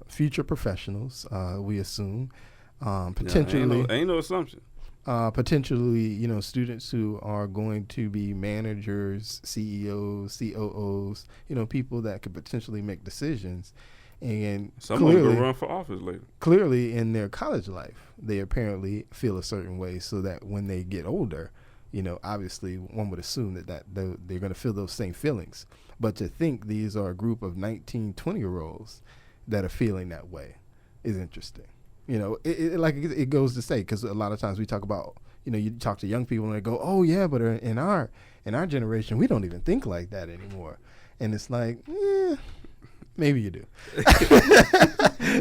future professionals, we assume, potentially. Ain't no assumption. Potentially, students who are going to be managers, CEOs, COOs, people that could potentially make decisions. And Some of them clearly, gonna run for office later. clearly in their college life, they apparently feel a certain way, so that when they get older, obviously one would assume that they're going to feel those same feelings. But to think these are a group of 19, 20-year-olds that are feeling that way is interesting. It goes to say, because a lot of times we talk about, you talk to young people and they go, oh yeah, but in our generation, we don't even think like that anymore. And it's like, maybe you do.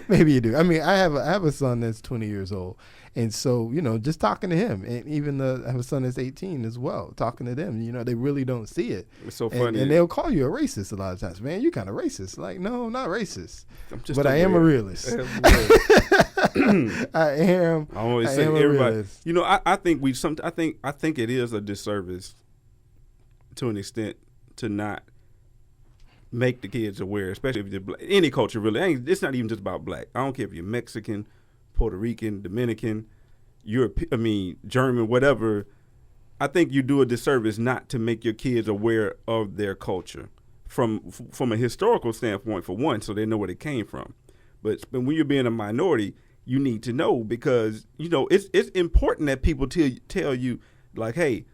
Maybe you do. I mean, I have a son that's 20 years old. And so, just talking to him, and even I have a son that's 18 as well, talking to them, they really don't see it. It's so funny. And they'll call you a racist a lot of times. Man, you're kind of racist. Like, no, I'm not racist. But I am a realist. I am. I always I say am a everybody. realist. I think it is a disservice to an extent to not make the kids aware, especially if you're black. Any culture really. It's not even just about black. I don't care if you're Mexican, Puerto Rican, Dominican, German, whatever. I think you do a disservice not to make your kids aware of their culture from a historical standpoint, for one, so they know where it came from. But when you're being a minority, you need to know, because it's important that people tell you, like, hey,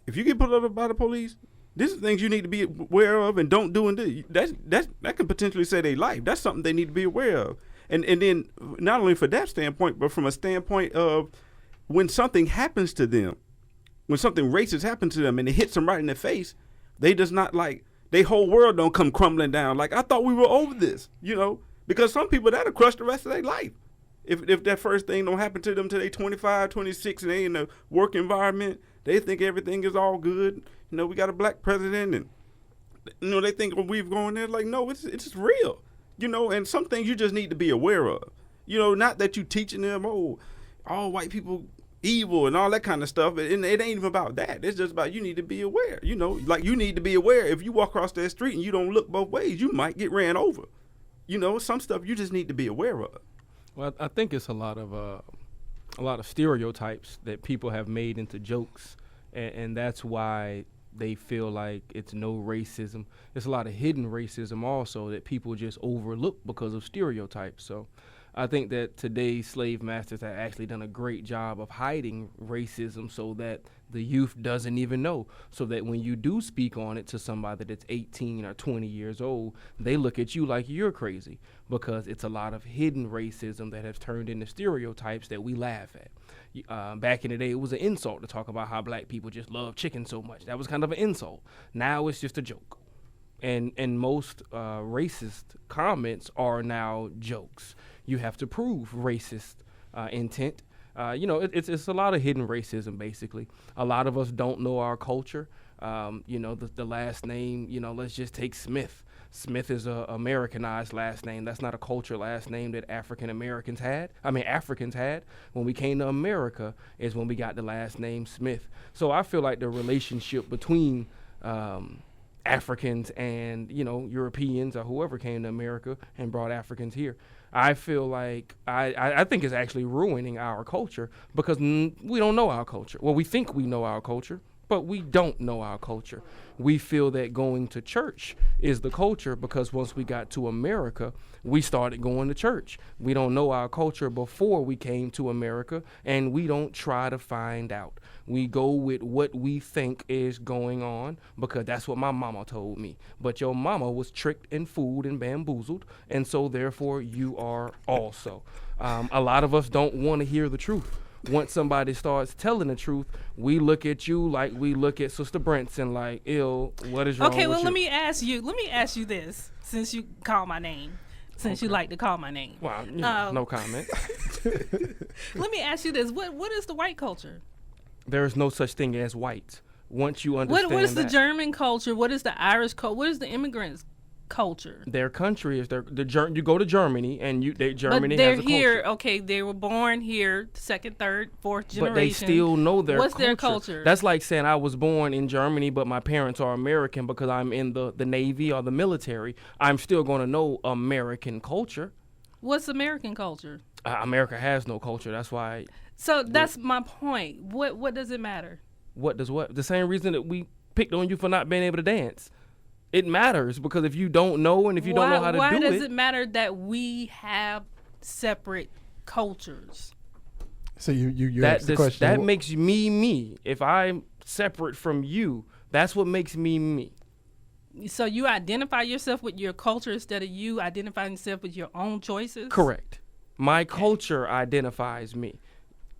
if you get pulled over by the police, these are things you need to be aware of and don't do. And that can potentially save their life. That's something they need to be aware of. And then not only for that standpoint, but from a standpoint of when something happens to them, when something racist happens to them and it hits them right in the face, they does not their whole world don't come crumbling down. Like, I thought we were over this, because some people that'll crush the rest of their life. If that first thing don't happen to them till they 25, 26 and they in a work environment, they think everything is all good. We got a black president and, they think we've gone there. Like, no, it's real. And some things you just need to be aware of. Not that you teaching them, all white people evil and all that kind of stuff. And it ain't even about that. It's just about you need to be aware. Like you need to be aware if you walk across that street and you don't look both ways, you might get ran over. Some stuff you just need to be aware of. Well, I think it's a lot of stereotypes that people have made into jokes, and that's why they feel like it's no racism. There's a lot of hidden racism also that people just overlook because of stereotypes. So I think that today's slave masters have actually done a great job of hiding racism so that the youth doesn't even know, so that when you do speak on it to somebody that's 18 or 20 years old, they look at you like you're crazy, because it's a lot of hidden racism that has turned into stereotypes that we laugh at. Back in the day, it was an insult to talk about how black people just love chicken so much. That was kind of an insult. Now it's just a joke. And most racist comments are now jokes. You have to prove racist intent. It's a lot of hidden racism, basically. A lot of us don't know our culture. The last name, let's just take Smith. Smith is a Americanized last name. That's not a culture last name that Africans had. When we came to America is when we got the last name Smith. So I feel like the relationship between Africans and, Europeans or whoever came to America and brought Africans here, I feel like I think it's actually ruining our culture, because we don't know our culture. Well, we think we know our culture, but we don't know our culture. We feel that going to church is the culture because once we got to America, we started going to church. We don't know our culture before we came to America, and we don't try to find out. We go with what we think is going on because that's what my mama told me. But your mama was tricked and fooled and bamboozled, and so therefore you are also. A lot of us don't want to hear the truth. Once somebody starts telling the truth, we look at you like we look at Sister Brentson, like, ew, what is wrong with you? Okay, well, let me ask you this, since you call my name, since you like to call my name. Well, no comment. Let me ask you this. What is the white culture? There is no such thing as white. Once you understand what is the that, German culture? What is the Irish culture? What is the immigrants' culture? Their country is you go to Germany and Germany but they're has a here. culture. Okay, they were born here, second, third, fourth generation. But they still know their What's culture. their culture? That's like saying I was born in Germany, but my parents are American because I'm in the Navy or the military. I'm still going to know American culture. What's American culture? America has no culture. That's why. So that's my point. What does it matter? What does what? The same reason that we picked on you for not being able to dance. It matters because if you don't know and if you don't know how to why do does it matter that we have separate cultures? So you that asked the question. that makes me me. If I'm separate from you, that's what makes me me. So you identify yourself with your culture instead of you identifying yourself with your own choices? Correct. My culture identifies me.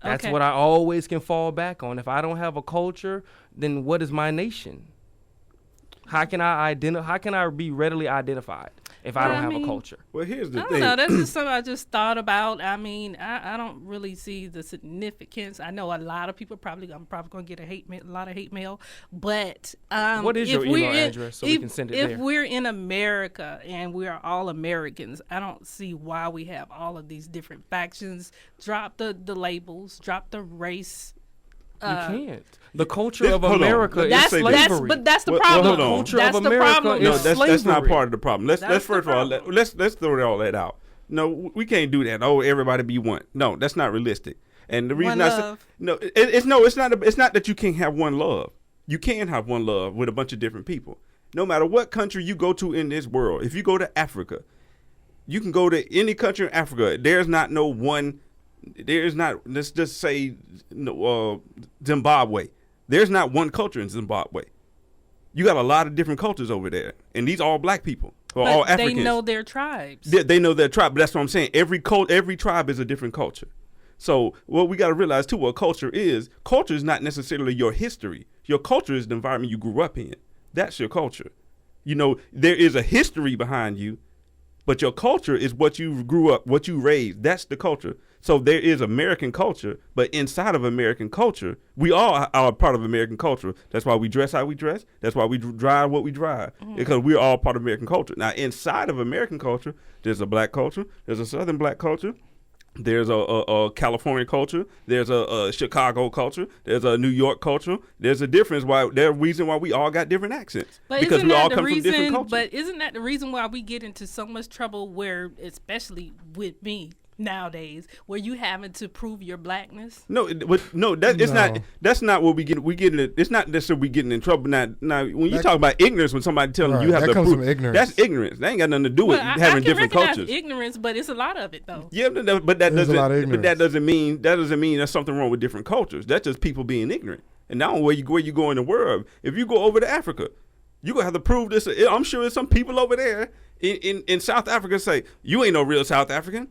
That's Okay. what I always can fall back on. If I don't have a culture, then what is my nation? How can I be readily identified if I Well, don't I have mean, a culture? Well, here's the I don't thing. know. That's just something I just thought about. I mean, I don't really see the significance. I know a lot of people I'm probably going to get a lot of hate mail. But What is your if we're email address so we can send it if there? we're in America and we are all Americans, I don't see why we have all of these different factions. Drop the labels. Drop the race. You can't. The culture This- of hold on. America Let's That's say is this. slavery. but that's the Well, problem. hold on. Culture That's of the America problem. No, is that's not slavery. part of the problem. Let's That's first the of all problem. let's throw all that out. No, we can't do that. Oh, everybody be one. No, that's not realistic. And the reason One I say love. no, it's not that you can't have one love. You can have one love with a bunch of different people. No matter what country you go to in this world, if you go to Africa, you can go to any country in Africa. There's not no one. There's not. Let's just say Zimbabwe. There's not one culture in Zimbabwe. You got a lot of different cultures over there, and these are all black people or all But Africans. they know their tribes. They know their tribe, but that's what I'm saying. Every tribe is a different culture. So what we got to realize too, what culture is not necessarily your history. Your culture is the environment you grew up in. That's your culture. You know, there is a history behind you, but your culture is what you grew up, what you raised. That's the culture. So there is American culture, but inside of American culture, we all are part of American culture. That's why we dress how we dress. That's why we drive what we drive, because we're all part of American culture. Now, inside of American culture, there's a black culture, there's a Southern black culture, there's a California culture, there's a Chicago culture, there's a New York culture. There's a difference there's a reason why we all got different accents, But because isn't we that all the come from different reason? cultures. But isn't that the reason why we get into so much trouble? Where, especially with me nowadays, where you having to prove your blackness? It's not. That's not what we get. We get in. It's not necessarily we getting in trouble. Now when you talk about ignorance, when somebody telling Right, you have that to comes prove, from ignorance. that's ignorance. That ain't got nothing to do with Well, I having can different recognize cultures. ignorance, but it's a lot of it though. Yeah, but that There's a lot of doesn't. But that ignorance. doesn't mean there's something wrong with different cultures. That's just people being ignorant. And now where you go in the world, if you go over to Africa, you gonna have to prove this. I'm sure there's some people over there in South Africa say you ain't no real South African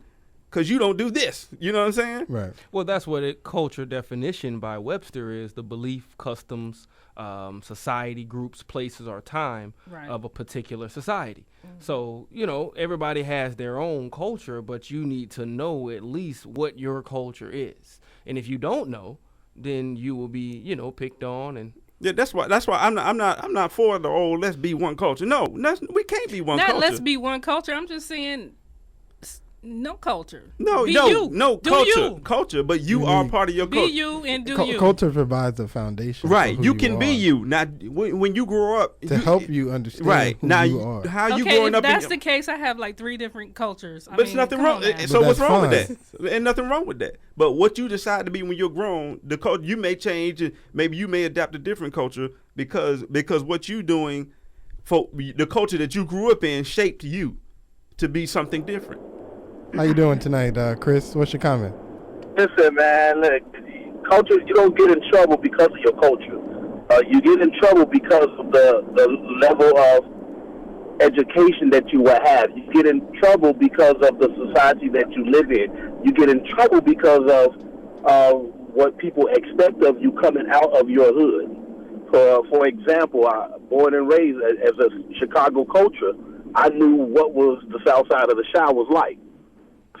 because you don't do this. You know what I'm saying? Right. Well, that's what culture definition by Webster is: the belief, customs, society, groups, places, or time Right. of a particular society. So, everybody has their own culture, but you need to know at least what your culture is. And if you don't know, then you will be, picked on and. Yeah, that's why I'm not for the let's be one culture. No, we can't be one Not culture. let's be one culture. I'm just saying, no culture. No, Be no, you. no Do culture, you. but you are part of your Be culture. you and do Cu- you. Culture provides a foundation. Right, for who you can be are, you. Now, when you grow up, to help you understand right who now, you are. how you Okay, growing if up. that's In, the case, I have like 3 different cultures. but it's nothing wrong. Come on now. So what's that's wrong with fine. that? Ain't nothing wrong with that. But what you decide to be when you're grown, the culture you may change. And maybe you may adapt a different culture because what you doing, for the culture that you grew up in, shaped you to be something different. How you doing tonight, Chris? What's your comment? Listen, man, look, culture, you don't get in trouble because of your culture. You get in trouble because of the level of education that you will have. You get in trouble because of the society that you live in. You get in trouble because of what people expect of you coming out of your hood. For example, born and raised as a Chicago culture, I knew what was the south side of the Chi was like.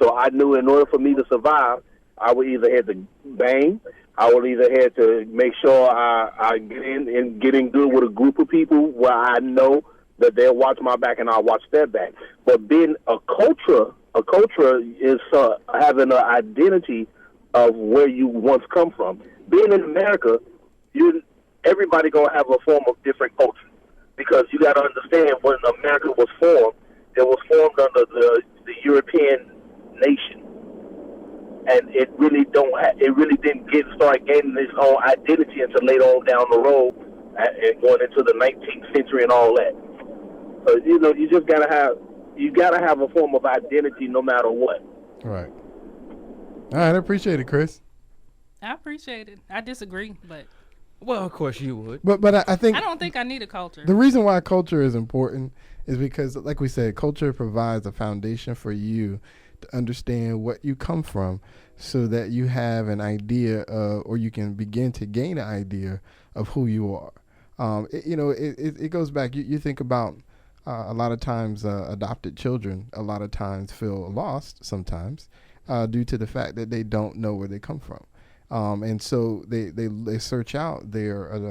So I knew in order for me to survive, I would either have to bang, I would either have to make sure I get in and getting good with a group of people where I know that they'll watch my back and I'll watch their back. But being a culture is having an identity of where you once come from. Being in America, everybody gonna have a form of different culture because you got to understand when America was formed, it was formed under the European nation, and it really didn't start gaining its own identity until later on down the road, and going into the 19th century and all that. So you just gotta have a form of identity no matter what. Right. All right, I appreciate it, Chris. I appreciate it. I disagree, but Well, of course you would. But I think I don't think I need a culture. the reason why culture is important is because, like we said, culture provides a foundation for you to understand what you come from, so that you have an idea or you can begin to gain an idea of who you are. It goes back. You think about a lot of times adopted children a lot of times feel lost sometimes due to the fact that they don't know where they come from. And so they search out their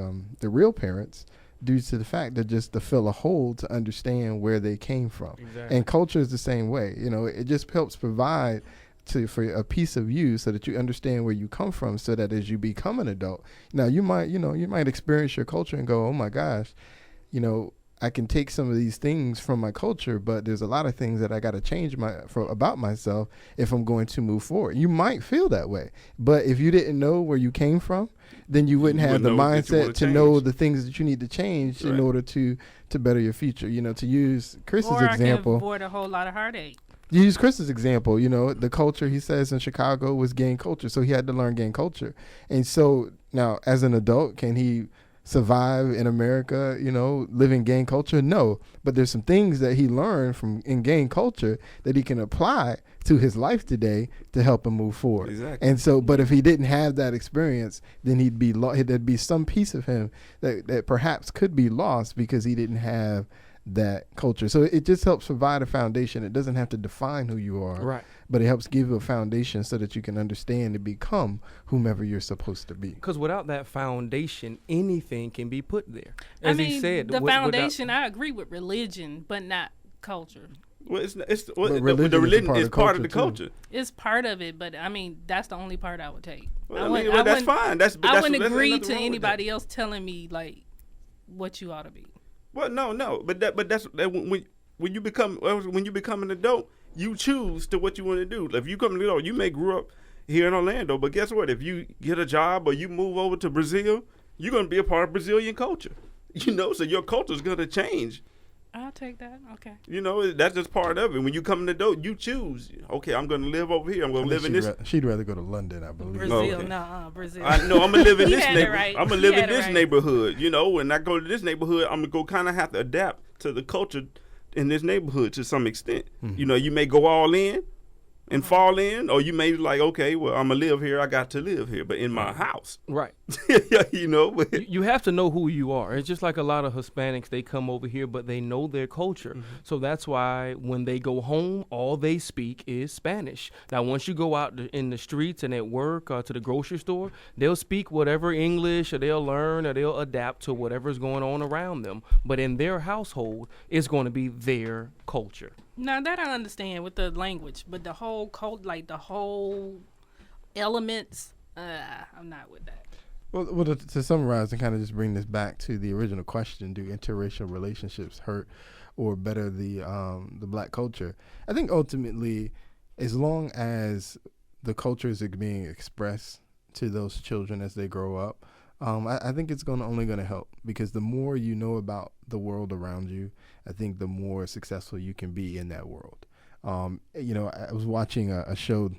real parents due to the fact that just to fill a hole to understand where they came from. Exactly. And culture is the same way. It just helps provide for a piece of you so that you understand where you come from, so that as you become an adult, now you might experience your culture and go, oh my gosh, I can take some of these things from my culture, but there's a lot of things that I got to change about myself if I'm going to move forward. You might feel that way, but if you didn't know where you came from, then you wouldn't have the mindset to know the things that you need to change in order to better your future. To use Chris's example, I can avoid a whole lot of heartache. You use Chris's example, the culture he says in Chicago was gang culture, so he had to learn gang culture. And so now, as an adult, can he survive in America, living gang culture? No, but there's some things that he learned in gang culture that he can apply to his life today to help him move forward. Exactly. And so, but if he didn't have that experience, then there'd be some piece of him that perhaps could be lost because he didn't have that culture. So it just helps provide a foundation. It doesn't have to define who you are, Right. but it helps give you a foundation so that you can understand and become whomever you're supposed to be. Because without that foundation, anything can be put there. I As mean, he said, the foundation, I agree with religion, but not culture. Well, the religion religion is is a part part of of the the culture, culture. It's part of it, but I mean, that's the only part I would take. Well, that's fine. I wouldn't agree to anybody else telling me like what you ought to be. Well, no, but that's when you become an adult, you choose to what you want to do. If you come an adult, you may grow up here in Orlando, but guess what? If you get a job or you move over to Brazil, you're going to be a part of Brazilian culture. So your culture is going to change. I'll take that. Okay. That's just part of it. When you come an adult, you choose. Okay, I'm going to live over here. I'm going to live in this. She'd rather go to London, I believe. Brazil, okay. Brazil. No, I'm gonna live in this neighborhood. Right. I'm gonna live in this neighborhood. When I go to this neighborhood, I'm gonna go kind of have to adapt to the culture in this neighborhood to some extent. Mm-hmm. You may go all in and fall in, or you may be like, okay, well, I'm gonna live here. I got to live here, but in my house. Right. But You have to know who you are. It's just like a lot of Hispanics, they come over here, but they know their culture. Mm-hmm. So that's why when they go home, all they speak is Spanish. Now, once you go out in the streets and at work or to the grocery store, they'll speak whatever English, or they'll learn, or they'll adapt to whatever's going on around them. But in their household, it's going to be their culture. Now that I understand with the language, but the whole code, like the whole elements, I'm not with that. Well, to summarize and kind of just bring this back to the original question: do interracial relationships hurt or better the black culture? I think ultimately, as long as the culture is being expressed to those children as they grow up, I think it's only going to help, because the more you know about the world around you, I think the more successful you can be in that world. I was watching a show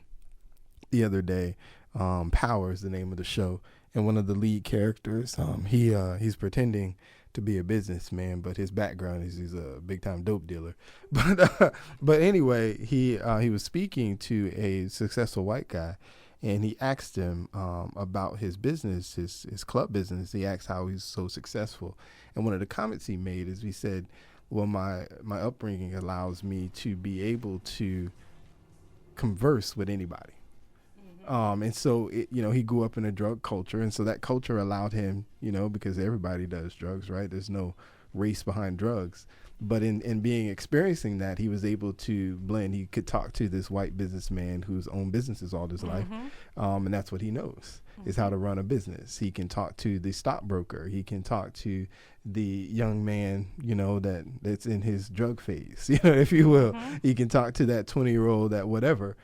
the other day. Power is the name of the show, and one of the lead characters, he's pretending to be a businessman, but his background is he's a big time dope dealer. But anyway, he was speaking to a successful white guy. And he asked him about his business, his club business. He asked how he's so successful. And one of the comments he made is he said, well, my upbringing allows me to be able to converse with anybody. Mm-hmm. And so, he grew up in a drug culture. And so that culture allowed him, because everybody does drugs, right? There's no race behind drugs. But in experiencing that, he was able to blend. He could talk to this white businessman who's owned businesses all his life, and that's what he knows, is how to run a business. He can talk to the stockbroker. He can talk to the young man, that's in his drug phase, if you will. He can talk to that 20-year-old, that whatever,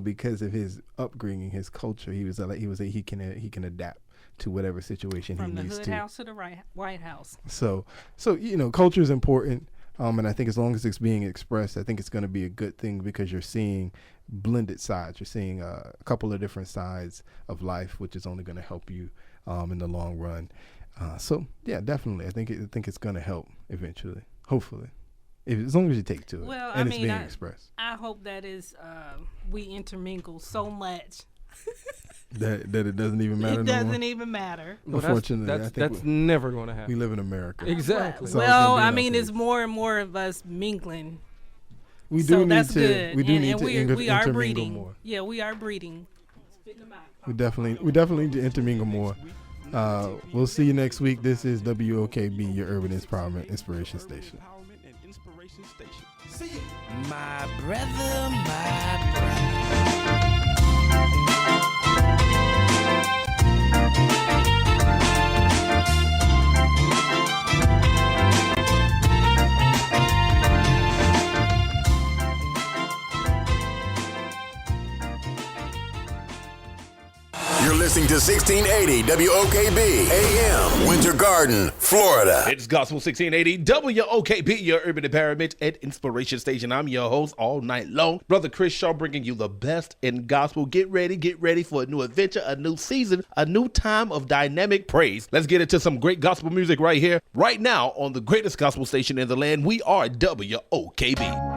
because of his upbringing, his culture. He can adapt to whatever situation he needs to. From the hood house to the White House. So culture is important. And I think as long as it's being expressed, I think it's going to be a good thing because you're seeing blended sides. You're seeing a couple of different sides of life, which is only going to help you in the long run. So yeah, definitely. I think it's going to help eventually, hopefully, as long as you take to it. Well, and it's being expressed. I hope that is we intermingle so much that it doesn't even matter. It doesn't even matter. Unfortunately, I think that's never going to happen. We live in America. Exactly. Well, I mean, it's more and more of us mingling. We so do need that's to. good. We do and, need and to we are intermingle breeding. more. Yeah, we are breeding. We definitely need to intermingle more. We'll see you next week. This is WOKB, your Urban Empowerment Inspiration Station. My brother, my brother. You're listening to 1680 WOKB AM, Winter Garden, Florida. It's Gospel 1680 WOKB, your Urban Empowerment and Inspiration Station. I'm your host all night long, Brother Chris Shaw, bringing you the best in gospel. Get ready for a new adventure, a new season, a new time of dynamic praise. Let's get into some great gospel music right here, right now on the greatest gospel station in the land. We are WOKB.